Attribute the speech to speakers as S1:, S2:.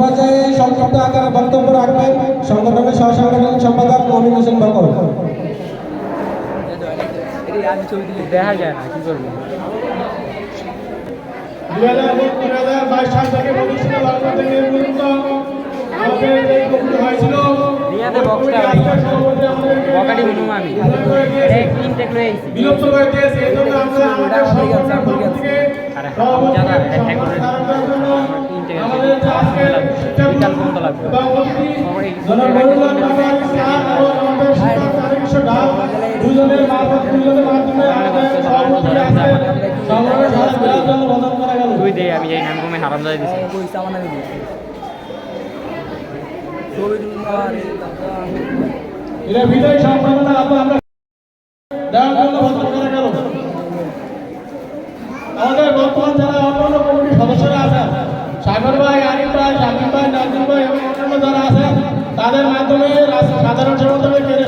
S1: পর্যায়ে সংক্ষিপ্ত আকারে বক্তব্য রাখবেন সংগঠনের সহসাংগঠনিক সম্পাদক মমিন হোসেন বকর।
S2: দেখা যায় না কি করবো।
S3: 2022 সাল থেকে প্রতিষ্ঠিত বাংলাদেশ নির্মিত আমাদের এই কমিটি হয়েছিল।
S2: রিয়াদে বক্সটা বকাটি মিনুম আমি এক ইনটেক লয়ে আইছি
S3: বিলুপ্ত হয়ে গিয়েছে। এই জন্য আমরা আমাদের সংগঠনের পক্ষ থেকে
S2: আরে জানা এক করে ইনটেক
S3: আমাদের আজকে
S2: বিকাল পর্যন্ত লাগবে
S3: জনগণের বাবা স্যার এবং আমাদের শিক্ষক ডাল দুজনের মাধ্যমে আমাদের সভাপতি আজকে সংগঠনের সারা জেলার জন্য বদল করা গেল।
S2: দুই দেই আমি যাই নাম কমে হারাম দাই দিছি
S3: এটা বিদায় সম্পাদনা আমরা দেওয়ার জন্য বদল করা গেল। আমাদের বর্তমান যারা অন্যান্য কমিটির সদস্যরা আছেন, সাগর ভাই, আরিফ ভাই, শাকিব ভাই, নাজিম ভাই এবং অন্যান্য যারা আছেন, তাদের মাধ্যমে সাধারণ সম্পাদকের